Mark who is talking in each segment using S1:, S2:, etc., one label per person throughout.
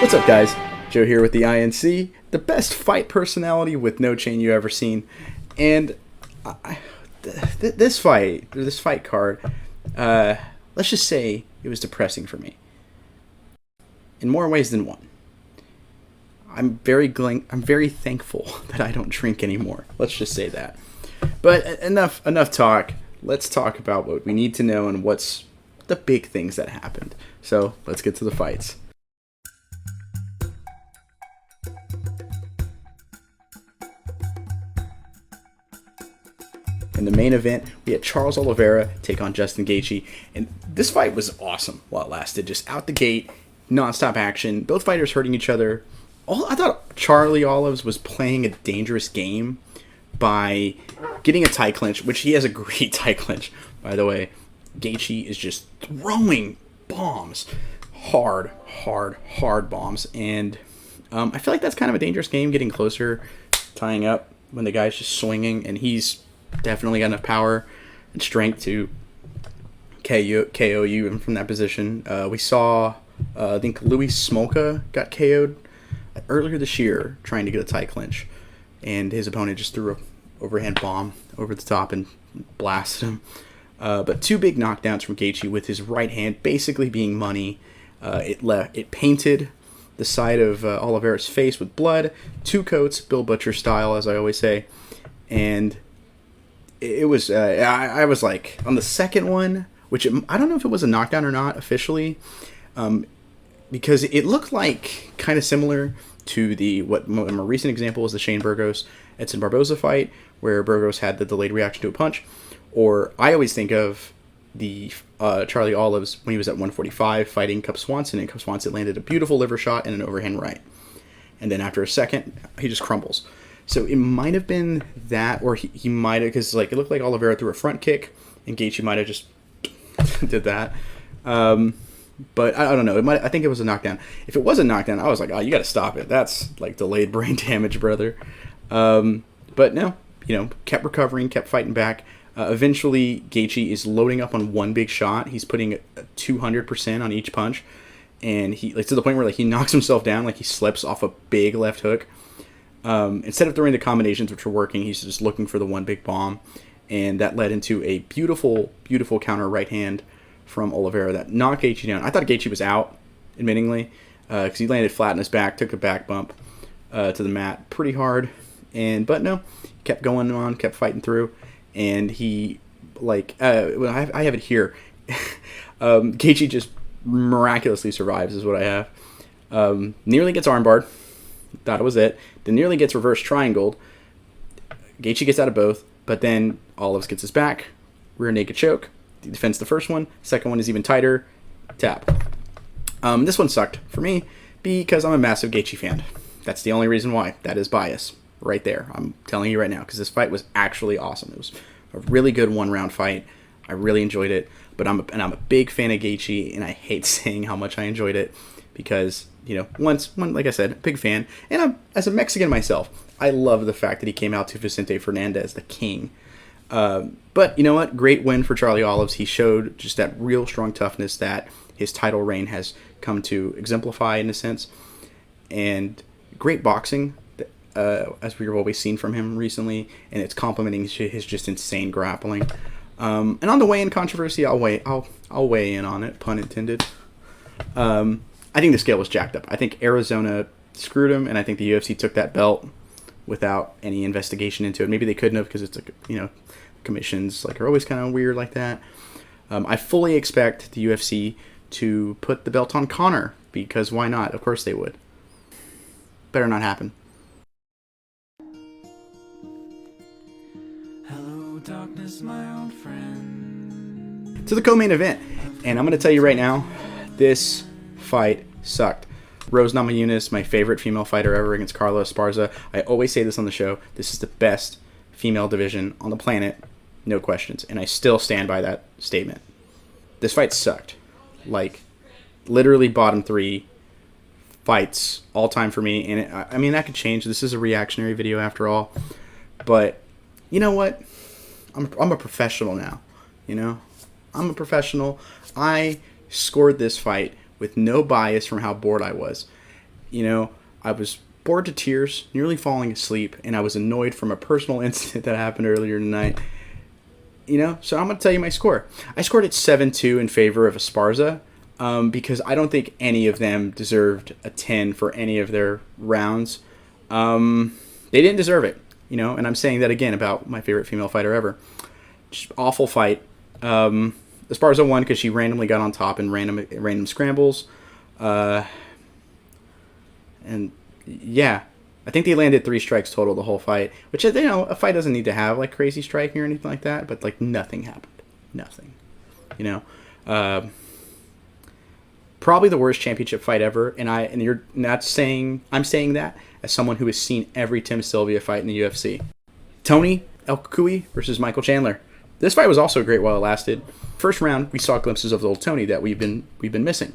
S1: What's up, guys? Joe here with the INC, the best fight personality with no chain you ever seen. And this fight card, let's just say it was depressing for me in more ways than one. I'm very thankful that I don't drink anymore. Let's just say that. But enough talk. Let's talk about what we need to know and what's the big things that happened. So let's get to the fights. In the main event, we had Charles Oliveira take on Justin Gaethje, and this fight was awesome while it lasted. Just out the gate, non-stop action, both fighters hurting each other. I thought Charlie Olives was playing a dangerous game by getting a tie clinch, which he has a great tie clinch, by the way. Gaichi is just throwing bombs, hard bombs, and I feel like that's kind of a dangerous game, getting closer, tying up when the guy's just swinging, and he's definitely got enough power and strength to KO you from that position. We saw, I think Louis Smolka got KO'd earlier this year trying to get a tie clinch, and his opponent just threw a overhand bomb over the top and blasted him. But two big knockdowns from Gaichi with his right hand basically being money. It painted the side of Oliveira's face with blood, two coats, Bill Butcher style, as I always say, and it was, I was like, on the second one, which I don't know if it was a knockdown or not officially, because it looked like kind of similar to what my more recent example was the Shane Burgos Edson Barboza fight, where Burgos had the delayed reaction to a punch. Or I always think of the Charlie Olives when he was at 145 fighting Cub Swanson, and Cub Swanson landed a beautiful liver shot and an overhand right. And then after a second, he just crumbles. So it might have been that, or he might have, because like it looked like Oliveira threw a front kick, and Gaethje might have just did that. But I don't know. I think it was a knockdown. If it was a knockdown, I was like, oh, you got to stop it. That's like delayed brain damage, brother. But no, kept recovering, kept fighting back. Eventually, Gaichi is loading up on one big shot. He's putting 200% on each punch, and he to the point where he knocks himself down, he slips off a big left hook. Instead of throwing the combinations which were working, he's just looking for the one big bomb, and that led into a beautiful counter right hand from Oliveira that knocked Gaichi down. I thought Gaichi was out, admittingly, because he landed flat on his back, took a back bump to the mat pretty hard, but no, kept going on, kept fighting through, and he, I have it here, Gaichi just miraculously survives is what I have. Nearly gets armbarred. Thought it was it. Then nearly gets reverse triangled. Gaichi gets out of both, but then Olives gets his back. Rear naked choke. Defends the first one. Second one is even tighter. Tap. This one sucked for me because I'm a massive Gaichi fan. That's the only reason why. That is bias right there. I'm telling you right now, because this fight was actually awesome. It was a really good one-round fight. I really enjoyed it, but I'm a big fan of Gaichi, and I hate saying how much I enjoyed it because, like I said, big fan. And as a Mexican myself, I love the fact that he came out to Vicente Fernandez, the king. But you know what? Great win for Charlie Olives. He showed just that real strong toughness that his title reign has come to exemplify in a sense. And great boxing, as we've always seen from him recently, and it's complementing his just insane grappling. And on the weigh-in controversy, I'll weigh in on it, pun intended. I think the scale was jacked up. I think Arizona screwed him, and I think the UFC took that belt without any investigation into it. Maybe they couldn't have, because it's commissions are always kind of weird like that. I fully expect the UFC to put the belt on Conor, because why not? Of course they would. Better not happen.
S2: Hello, darkness, my old friend.
S1: To the co-main event, and I'm going to tell you right now, this fight sucked. Rose Namajunas, my favorite female fighter ever, against Carla Esparza. I always say this on the show. This is the best female division on the planet, no questions. And I still stand by that statement. This fight sucked. Literally bottom three fights all time for me. And that could change. This is a reactionary video after all. But you know what? I'm a professional now. I'm a professional. I scored this fight with no bias from how bored I was. I was bored to tears, nearly falling asleep, and I was annoyed from a personal incident that happened earlier tonight. So I'm going to tell you my score. I scored it 7-2 in favor of Esparza, because I don't think any of them deserved a 10 for any of their rounds. They didn't deserve it, and I'm saying that again about my favorite female fighter ever. Just awful fight. Esparza won because she randomly got on top in random scrambles. And yeah, I think they landed 3 strikes total the whole fight, which, a fight doesn't need to have like crazy striking or anything like that, but like nothing happened. Nothing. Probably the worst championship fight ever, and you're not saying, I'm saying that as someone who has seen every Tim Sylvia fight in the UFC. Tony Elkui versus Michael Chandler. This fight was also great while it lasted. First round, we saw glimpses of the old Tony that we've been missing.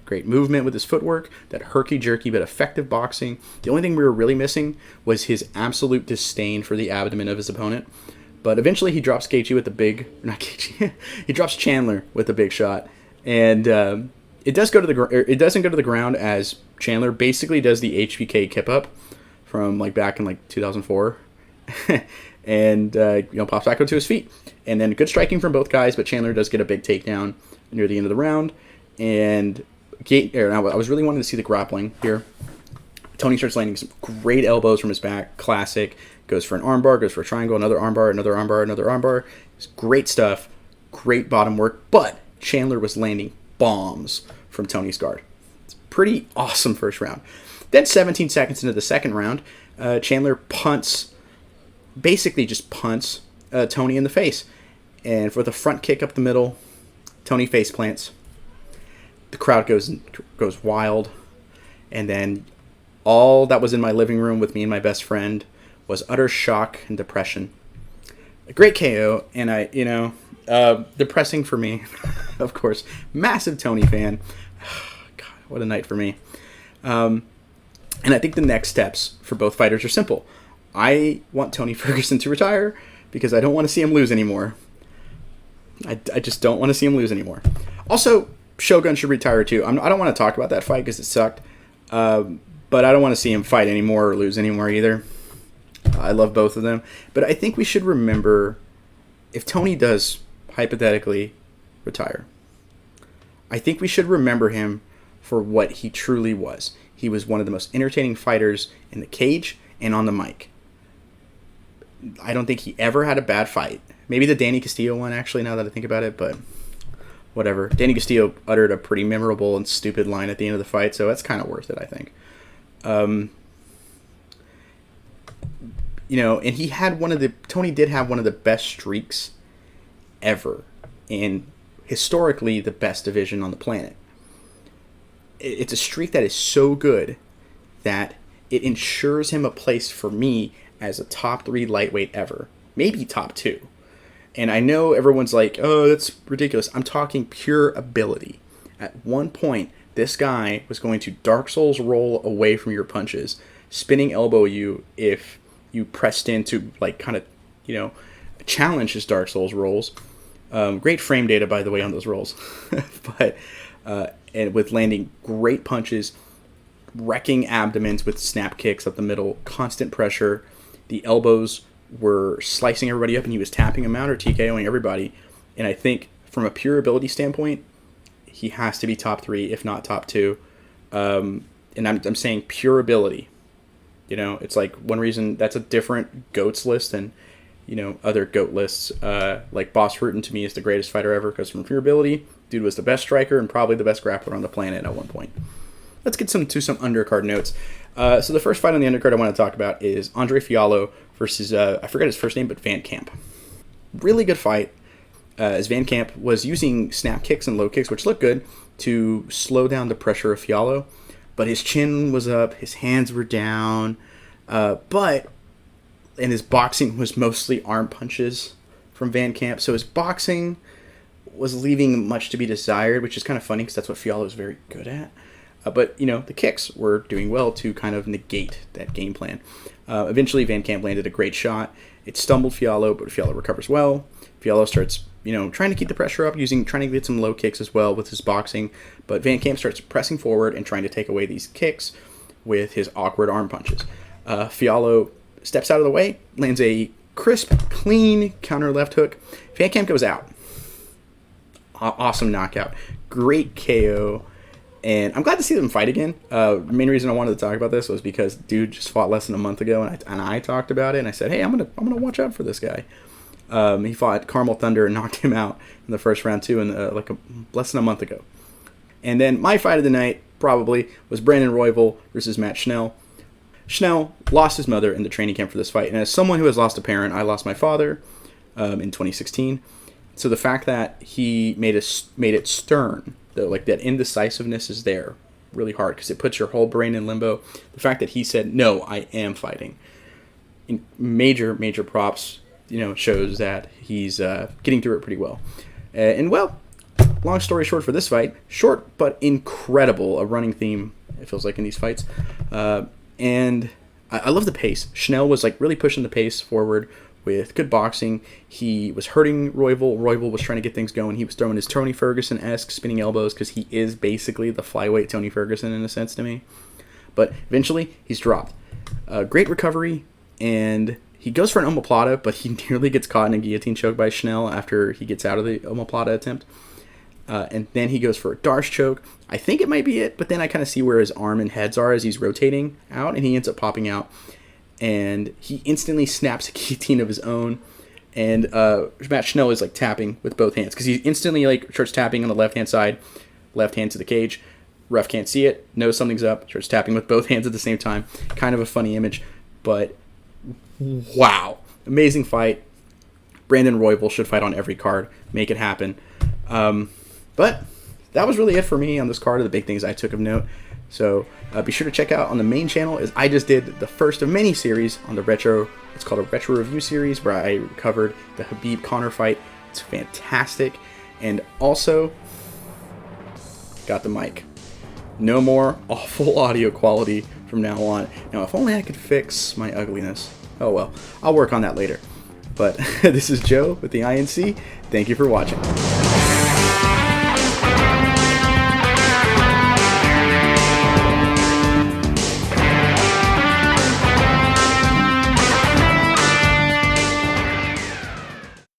S1: Great movement with his footwork, that herky-jerky but effective boxing. The only thing we were really missing was his absolute disdain for the abdomen of his opponent. But eventually he drops Gaichi with the big... Not Gaichi. He drops Chandler with the big shot. And it doesn't go to the ground as Chandler basically does the HBK kip-up from back in 2004. And pops back onto his feet. And then good striking from both guys, but Chandler does get a big takedown near the end of the round. And I was really wanting to see the grappling here. Tony starts landing some great elbows from his back, classic. Goes for an armbar, goes for a triangle, another armbar, another armbar, another armbar. It's great stuff, great bottom work, but Chandler was landing bombs from Tony's guard. It's pretty awesome first round. Then 17 seconds into the second round, Chandler basically just punts Tony in the face. And for the front kick up the middle, Tony face plants. The crowd goes wild. And then all that was in my living room with me and my best friend was utter shock and depression. A great KO, and depressing for me, of course. Massive Tony fan. God, what a night for me. And I think the next steps for both fighters are simple. I want Tony Ferguson to retire because I don't want to see him lose anymore. I just don't want to see him lose anymore. Also, Shogun should retire too. I don't want to talk about that fight because it sucked. But I don't want to see him fight anymore or lose anymore either. I love both of them. But I think we should remember, if Tony does hypothetically retire, I think we should remember him for what he truly was. He was one of the most entertaining fighters in the cage and on the mic. I don't think he ever had a bad fight. Maybe the Danny Castillo one, actually, now that I think about it, but whatever. Danny Castillo uttered a pretty memorable and stupid line at the end of the fight, so that's kind of worth it, I think. And Tony did have one of the best streaks ever in historically the best division on the planet. It's a streak that is so good that it ensures him a place for me as a top 3 lightweight ever. Maybe top 2. And I know everyone's like, oh, that's ridiculous. I'm talking pure ability. At one point, this guy was going to Dark Souls roll away from your punches, spinning elbow you if you pressed in to challenge his Dark Souls rolls. Great frame data, by the way, on those rolls. But and with landing great punches, wrecking abdomens with snap kicks up the middle, constant pressure. The elbows were slicing everybody up, and he was tapping them out or TKOing everybody. And I think from a pure ability standpoint, he has to be top 3, if not top 2. And I'm saying pure ability. It's like one reason that's a different GOATs list than, other GOAT lists. Like Boss Rutten to me is the greatest fighter ever because from pure ability, dude was the best striker and probably the best grappler on the planet at one point. Let's get to some undercard notes. So the first fight on the undercard I want to talk about is Andre Fiallo versus, I forget his first name, but Van Camp. Really good fight. As Van Camp was using snap kicks and low kicks, which looked good, to slow down the pressure of Fiallo. But his chin was up, his hands were down, and his boxing was mostly arm punches from Van Camp. So his boxing was leaving much to be desired, which is kind of funny because that's what Fiallo is very good at. But the kicks were doing well to kind of negate that game plan. Eventually, Van Camp landed a great shot. It stumbled Fiallo, but Fiallo recovers well. Fiallo starts, trying to keep the pressure up, trying to get some low kicks as well with his boxing. But Van Camp starts pressing forward and trying to take away these kicks. with his awkward arm punches. Fiallo steps out of the way, lands a crisp, clean counter left hook. Van Camp goes out. Awesome knockout. Great KO. And I'm glad to see them fight again. The main reason I wanted to talk about this was because dude just fought less than a month ago, and I talked about it, and I said, hey, I'm gonna watch out for this guy. He fought Carmel Thunder and knocked him out in the first round too, less than a month ago. And then my fight of the night probably was Brandon Royvel versus Matt Schnell. Schnell lost his mother in the training camp for this fight, and as someone who has lost a parent, I lost my father in 2016. So the fact that he made it stern, like that indecisiveness is there really hard because it puts your whole brain in limbo. The fact that he said, no, I am fighting, in major props, shows that he's getting through it pretty well. Long story short for this fight, short but incredible, a running theme, it feels like, in these fights. And I love the pace. Schnell was like really pushing the pace forward with good boxing. He was hurting Royvel. Royvel was trying to get things going. He was throwing his Tony Ferguson-esque spinning elbows because he is basically the flyweight Tony Ferguson in a sense to me. But eventually, he's dropped. Great recovery, and he goes for an omoplata, but he nearly gets caught in a guillotine choke by Schnell after he gets out of the omoplata attempt. And then he goes for a Darce choke. I think it might be it, but then I kind of see where his arm and heads are as he's rotating out, and he ends up popping out. And he instantly snaps a guillotine of his own. And Matt Schnell is like tapping with both hands because he instantly like starts tapping on the left-hand side, left hand to the cage. Ref can't see it, knows something's up, starts tapping with both hands at the same time. Kind of a funny image, but wow. Amazing fight. Brandon Royvel should fight on every card. Make it happen. But that was really it for me on this card of the big things I took of note. So be sure to check out on the main channel, as I just did the first of many series on the retro. It's called a retro review series where I covered the Khabib Conor fight. It's fantastic. And also got the mic. No more awful audio quality from now on. Now, if only I could fix my ugliness. Oh well, I'll work on that later. But this is Joe with the INC. Thank you for watching.